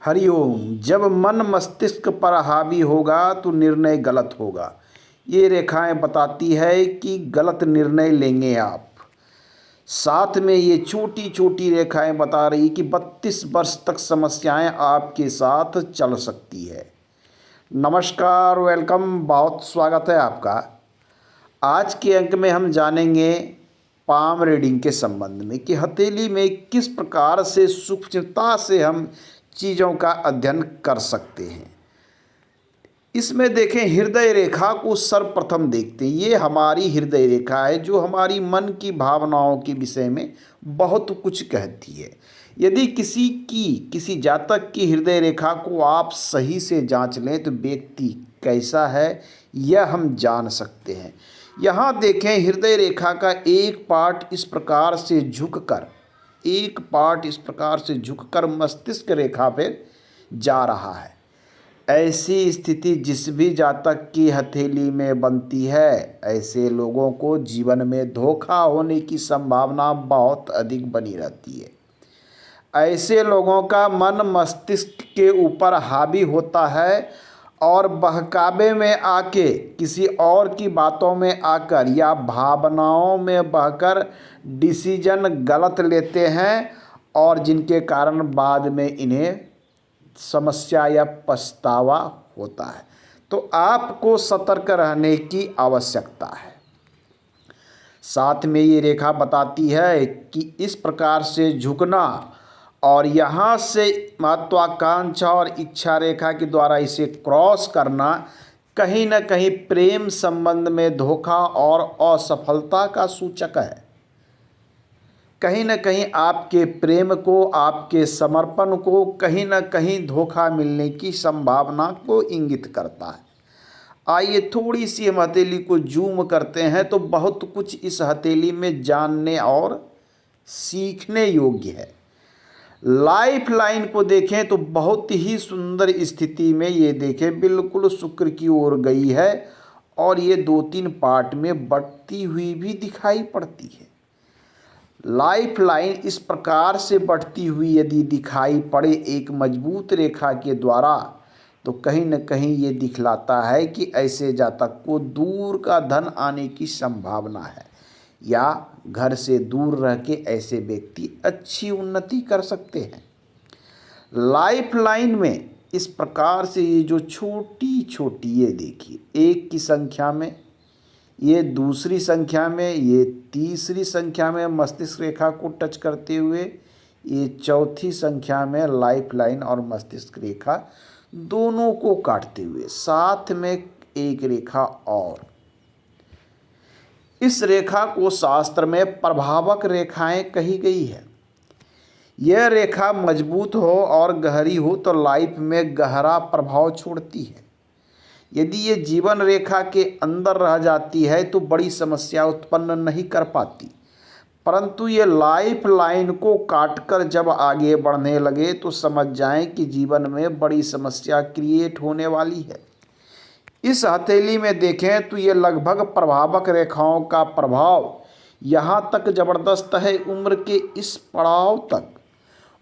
हरिओम। जब मन मस्तिष्क पर हावी होगा तो निर्णय गलत होगा। ये रेखाएं बताती है कि गलत निर्णय लेंगे आप। साथ में ये छोटी छोटी रेखाएं बता रही कि 32 वर्ष तक समस्याएं आपके साथ चल सकती है। नमस्कार, वेलकम, बहुत स्वागत है आपका। आज के अंक में हम जानेंगे पाम रीडिंग के संबंध में कि हथेली में किस प्रकार से सूक्ष्मता से हम चीज़ों का अध्ययन कर सकते हैं। इसमें देखें, हृदय रेखा को सर्वप्रथम देखते हैं। ये हमारी हृदय रेखा है जो हमारी मन की भावनाओं के विषय में बहुत कुछ कहती है। यदि किसी जातक की हृदय रेखा को आप सही से जांच लें तो व्यक्ति कैसा है यह हम जान सकते हैं। यहाँ देखें, हृदय रेखा का एक पार्ट इस प्रकार से झुककर मस्तिष्क रेखा पर जा रहा है। ऐसी स्थिति जिस भी जातक की हथेली में बनती है, ऐसे लोगों को जीवन में धोखा होने की संभावना बहुत अधिक बनी रहती है। ऐसे लोगों का मन मस्तिष्क के ऊपर हावी होता है और बहकावे में आके, किसी और की बातों में आकर या भावनाओं में बहकर डिसीजन गलत लेते हैं और जिनके कारण बाद में इन्हें समस्या या पछतावा होता है। तो आपको सतर्क रहने की आवश्यकता है। साथ में ये रेखा बताती है कि इस प्रकार से झुकना और यहाँ से महत्वाकांक्षा और इच्छा रेखा के द्वारा इसे क्रॉस करना कहीं न कहीं प्रेम संबंध में धोखा और असफलता का सूचक है। कहीं न कहीं आपके प्रेम को, आपके समर्पण को कहीं न कहीं धोखा मिलने की संभावना को इंगित करता है। आइए थोड़ी सी हम हथेली को जूम करते हैं तो बहुत कुछ इस हथेली में जानने और सीखने योग्य है। लाइफ लाइन को देखें तो बहुत ही सुंदर स्थिति में ये देखें बिल्कुल शुक्र की ओर गई है और ये 2-3 पार्ट में बढ़ती हुई भी दिखाई पड़ती है। लाइफ लाइन इस प्रकार से बढ़ती हुई यदि दिखाई पड़े एक मजबूत रेखा के द्वारा तो कहीं न कहीं ये दिखलाता है कि ऐसे जातक को दूर का धन आने की संभावना है या घर से दूर रह के ऐसे व्यक्ति अच्छी उन्नति कर सकते हैं। लाइफ लाइन में इस प्रकार से ये जो छोटी छोटी, ये देखिए, 1 की संख्या में, ये 2री संख्या में, ये 3री संख्या में मस्तिष्क रेखा को टच करते हुए, ये 4थी संख्या में लाइफ लाइन और मस्तिष्क रेखा दोनों को काटते हुए, साथ में एक रेखा और। इस रेखा को शास्त्र में प्रभावक रेखाएं कही गई है। यह रेखा मजबूत हो और गहरी हो तो लाइफ में गहरा प्रभाव छोड़ती है। यदि ये जीवन रेखा के अंदर रह जाती है तो बड़ी समस्या उत्पन्न नहीं कर पाती, परंतु ये लाइफ लाइन को काटकर जब आगे बढ़ने लगे तो समझ जाएं कि जीवन में बड़ी समस्या क्रिएट होने वाली है। इस हथेली में देखें तो ये लगभग प्रभावक रेखाओं का प्रभाव यहाँ तक ज़बरदस्त है। उम्र के इस पड़ाव तक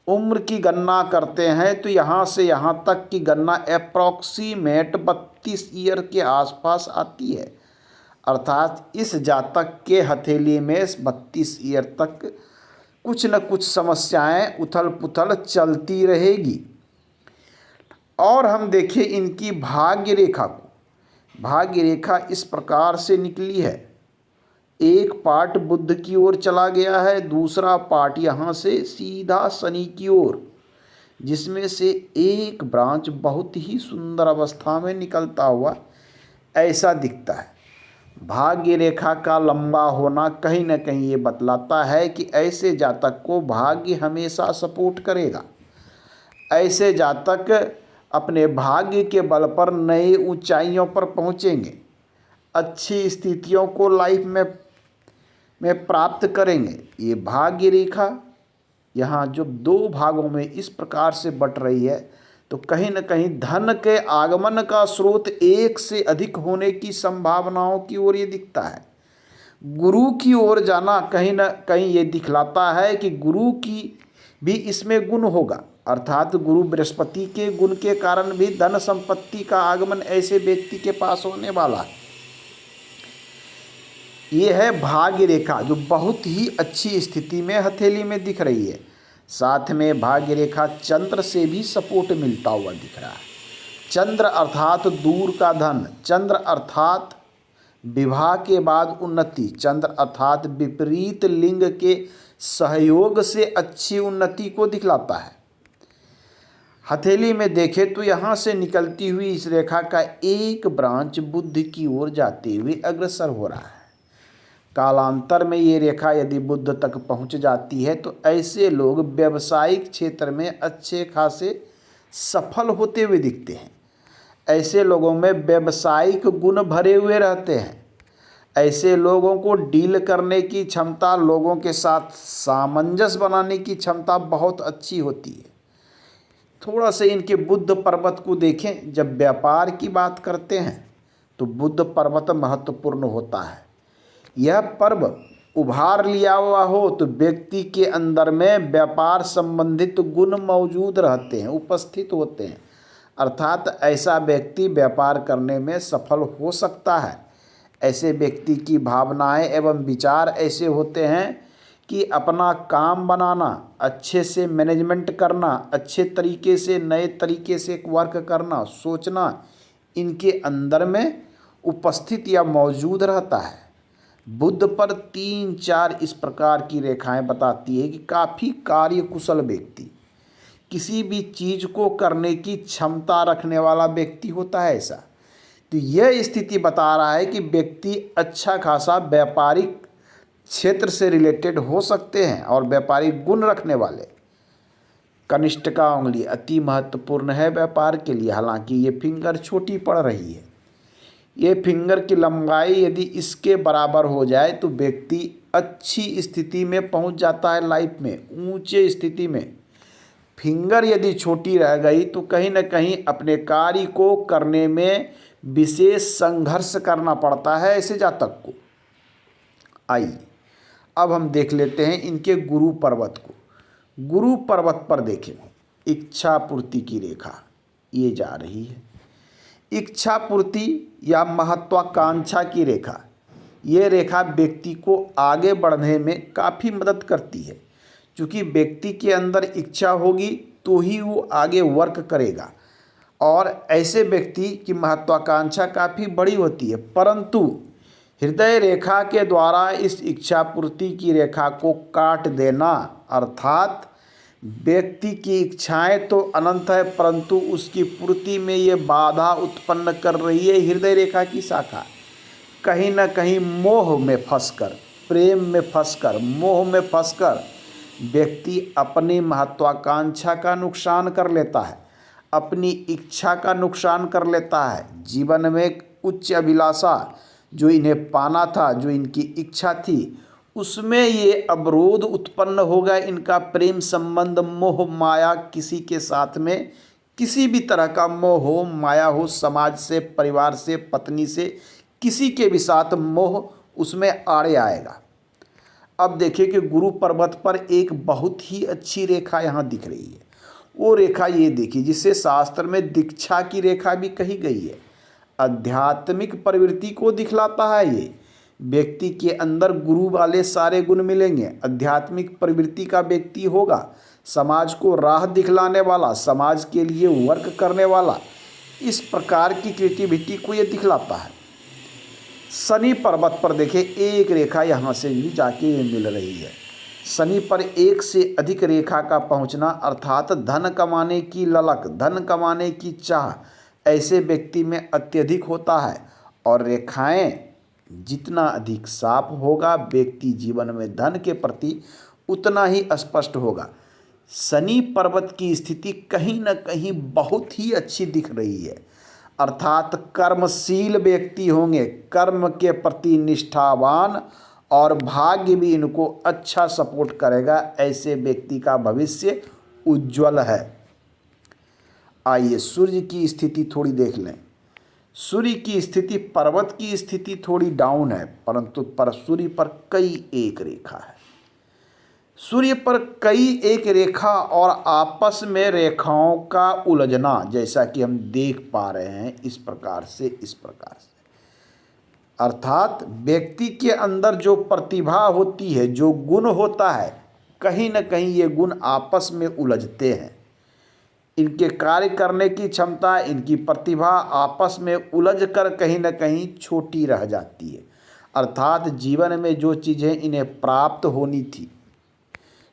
उम्र की गणना करते हैं तो यहाँ से यहाँ तक की गणना अप्रॉक्सीमेट 32 ईयर के आसपास आती है। अर्थात इस जातक के हथेली में 32 ईयर तक कुछ न कुछ समस्याएं उथल पुथल चलती रहेगी। और हम देखें इनकी भाग्य रेखा को। भाग्य रेखा इस प्रकार से निकली है। एक पार्ट बुध की ओर चला गया है, दूसरा पार्ट यहाँ से सीधा शनि की ओर, जिसमें से एक ब्रांच बहुत ही सुंदर अवस्था में निकलता हुआ ऐसा दिखता है। भाग्य रेखा का लंबा होना कहीं न कहीं ये बतलाता है कि ऐसे जातक को भाग्य हमेशा सपोर्ट करेगा। ऐसे जातक अपने भाग्य के बल पर नई ऊंचाइयों पर पहुँचेंगे, अच्छी स्थितियों को लाइफ में प्राप्त करेंगे। ये भाग्य रेखा यहाँ जो 2 भागों में इस प्रकार से बट रही है तो कहीं न कहीं धन के आगमन का स्रोत 1 से अधिक होने की संभावनाओं की ओर ये दिखता है। गुरु की ओर जाना कहीं न कहीं ये दिखलाता है कि गुरु की भी इसमें गुण होगा। अर्थात गुरु बृहस्पति के गुण के कारण भी धन संपत्ति का आगमन ऐसे व्यक्ति के पास होने वाला है। ये है भाग्य रेखा जो बहुत ही अच्छी स्थिति में हथेली में दिख रही है। साथ में भाग्य रेखा चंद्र से भी सपोर्ट मिलता हुआ दिख रहा है। चंद्र अर्थात दूर का धन, चंद्र अर्थात विवाह के बाद उन्नति, चंद्र अर्थात विपरीत लिंग के सहयोग से अच्छी उन्नति को दिखलाता है। हथेली में देखें तो यहाँ से निकलती हुई इस रेखा का एक ब्रांच बुध की ओर जाते हुए अग्रसर हो रहा है। कालांतर में ये रेखा यदि बुध तक पहुँच जाती है तो ऐसे लोग व्यवसायिक क्षेत्र में अच्छे खासे सफल होते हुए दिखते हैं। ऐसे लोगों में व्यवसायिक गुण भरे हुए रहते हैं। ऐसे लोगों को डील करने की क्षमता, लोगों के साथ सामंजस्य बनाने की क्षमता बहुत अच्छी होती है। थोड़ा सा इनके बुध पर्वत को देखें। जब व्यापार की बात करते हैं तो बुध पर्वत महत्वपूर्ण होता है। यह पर्व उभार लिया हुआ हो तो व्यक्ति के अंदर में व्यापार संबंधित गुण मौजूद रहते हैं, उपस्थित होते हैं। अर्थात ऐसा व्यक्ति व्यापार करने में सफल हो सकता है। ऐसे व्यक्ति की भावनाएं एवं विचार ऐसे होते हैं कि अपना काम बनाना, अच्छे से मैनेजमेंट करना, अच्छे तरीके से नए तरीके से वर्क करना, सोचना, इनके अंदर में उपस्थित या मौजूद रहता है। बुध पर 3-4 इस प्रकार की रेखाएं बताती है कि काफ़ी कार्यकुशल व्यक्ति, किसी भी चीज़ को करने की क्षमता रखने वाला व्यक्ति होता है ऐसा। तो यह स्थिति बता रहा है कि व्यक्ति अच्छा खासा व्यापारिक क्षेत्र से रिलेटेड हो सकते हैं और व्यापारिक गुण रखने वाले। कनिष्ठिका उंगली अति महत्वपूर्ण है व्यापार के लिए। हालांकि ये फिंगर छोटी पड़ रही है। ये फिंगर की लंबाई यदि इसके बराबर हो जाए तो व्यक्ति अच्छी स्थिति में पहुंच जाता है लाइफ में, ऊंचे स्थिति में। फिंगर यदि छोटी रह गई तो कहीं ना कहीं अपने कार्य को करने में विशेष संघर्ष करना पड़ता है ऐसे जातक को। आइए अब हम देख लेते हैं इनके गुरु पर्वत को। गुरु पर्वत पर देखें, इच्छा पूर्ति की रेखा ये जा रही है। इच्छा पूर्ति या महत्वाकांक्षा की रेखा, ये रेखा व्यक्ति को आगे बढ़ने में काफ़ी मदद करती है। क्योंकि व्यक्ति के अंदर इच्छा होगी तो ही वो आगे वर्क करेगा और ऐसे व्यक्ति की महत्वाकांक्षा काफ़ी बड़ी होती है। परंतु हृदय रेखा के द्वारा इस इच्छा पूर्ति की रेखा को काट देना, अर्थात व्यक्ति की इच्छाएं तो अनंत है परंतु उसकी पूर्ति में ये बाधा उत्पन्न कर रही है हृदय रेखा की शाखा। कहीं ना कहीं मोह में फंसकर, प्रेम में फंसकर, मोह में फंसकर व्यक्ति अपनी महत्वाकांक्षा का नुकसान कर लेता है, अपनी इच्छा का नुकसान कर लेता है। जीवन में एक उच्च अभिलाषा जो इन्हें पाना था, जो इनकी इच्छा थी, उसमें ये अवरोध उत्पन्न होगा। इनका प्रेम संबंध, मोह माया, किसी के साथ में किसी भी तरह का मोह हो, माया हो, समाज से, परिवार से, पत्नी से, किसी के भी साथ मोह उसमें आड़े आएगा। अब देखिए कि गुरु पर्वत पर एक बहुत ही अच्छी रेखा यहाँ दिख रही है। वो रेखा ये देखिए जिसे शास्त्र में दीक्षा की रेखा भी कही गई है। आध्यात्मिक प्रवृत्ति को दिखलाता है। ये व्यक्ति के अंदर गुरु वाले सारे गुण मिलेंगे। आध्यात्मिक प्रवृत्ति का व्यक्ति होगा, समाज को राह दिखलाने वाला, समाज के लिए वर्क करने वाला, इस प्रकार की क्रिएटिविटी को ये दिखलाता है। शनि पर्वत पर देखें, एक रेखा यहाँ से भी जाके ये मिल रही है। शनि पर एक से अधिक रेखा का पहुँचना अर्थात धन कमाने की ललक, धन कमाने की चाह ऐसे व्यक्ति में अत्यधिक होता है। और रेखाएं जितना अधिक साफ होगा व्यक्ति जीवन में धन के प्रति उतना ही स्पष्ट होगा। शनि पर्वत की स्थिति कहीं ना कहीं बहुत ही अच्छी दिख रही है। अर्थात कर्मशील व्यक्ति होंगे, कर्म के प्रति निष्ठावान, और भाग्य भी इनको अच्छा सपोर्ट करेगा। ऐसे व्यक्ति का भविष्य उज्जवल है। आइए सूर्य की स्थिति थोड़ी देख लें। सूर्य की स्थिति, पर्वत की स्थिति थोड़ी डाउन है परंतु पर सूर्य पर कई एक रेखा है। सूर्य पर कई एक रेखा और आपस में रेखाओं का उलझना, जैसा कि हम देख पा रहे हैं इस प्रकार से, अर्थात व्यक्ति के अंदर जो प्रतिभा होती है, जो गुण होता है, कहीं न कहीं ये गुण आपस में उलझते हैं। इनके कार्य करने की क्षमता, इनकी प्रतिभा आपस में उलझ कर कहीं न कहीं छोटी रह जाती है। अर्थात जीवन में जो चीज़ें इन्हें प्राप्त होनी थी,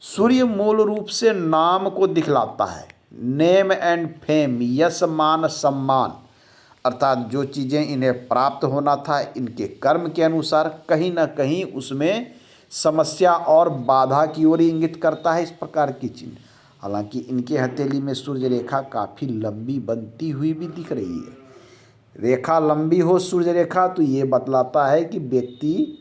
सूर्य मूल रूप से नाम को दिखलाता है, नेम एंड फेम, यश मान सम्मान। अर्थात जो चीज़ें इन्हें प्राप्त होना था, इनके कर्म के अनुसार कहीं ना कहीं उसमें समस्या और बाधा की ओर इंगित करता है, इस प्रकार की चिन्ह। हालांकि इनके हथेली में सूर्य रेखा काफ़ी लंबी बनती हुई भी दिख रही है। रेखा लंबी हो सूर्य रेखा तो ये बतलाता है कि व्यक्ति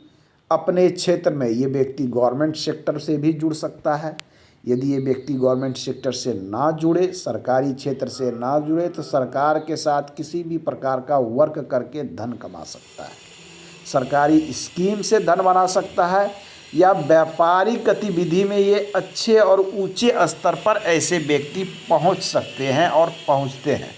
अपने क्षेत्र में, ये व्यक्ति गवर्नमेंट सेक्टर से भी जुड़ सकता है। यदि ये व्यक्ति गवर्नमेंट सेक्टर से ना जुड़े, सरकारी क्षेत्र से ना जुड़े, तो सरकार के साथ किसी भी प्रकार का वर्क करके धन कमा सकता है, सरकारी स्कीम से धन बना सकता है, या व्यापारिक गतिविधि में ये अच्छे और ऊंचे स्तर पर ऐसे व्यक्ति पहुंच सकते हैं और पहुंचते हैं।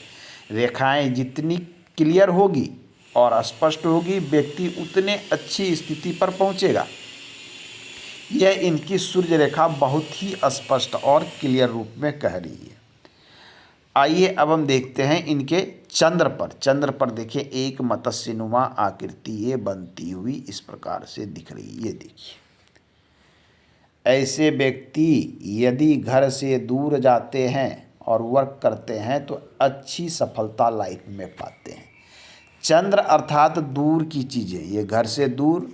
रेखाएं जितनी क्लियर होगी और स्पष्ट होगी, व्यक्ति उतने अच्छी स्थिति पर पहुंचेगा। यह इनकी सूर्य रेखा बहुत ही स्पष्ट और क्लियर रूप में कह रही है। आइए अब हम देखते हैं इनके चंद्र पर। चंद्र पर देखिए एक मत्स्यनुमा आकृति ये बनती हुई इस प्रकार से दिख रही है। ये देखिए, ऐसे व्यक्ति यदि घर से दूर जाते हैं और वर्क करते हैं तो अच्छी सफलता लाइफ में पाते हैं। चंद्र अर्थात दूर की चीज़ें, ये घर से दूर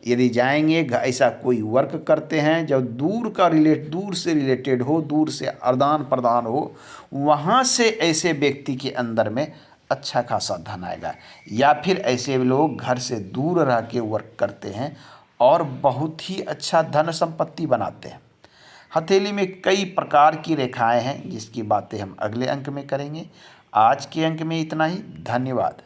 यदि जाएंगे, ऐसा कोई वर्क करते हैं जब दूर से रिलेटेड हो, दूर से आदान प्रदान हो, वहाँ से ऐसे व्यक्ति के अंदर में अच्छा खासा धन आएगा। या फिर ऐसे लोग घर से दूर रह के वर्क करते हैं और बहुत ही अच्छा धन संपत्ति बनाते हैं। हथेली में कई प्रकार की रेखाएं हैं जिसकी बातें हम अगले अंक में करेंगे। आज के अंक में इतना ही। धन्यवाद।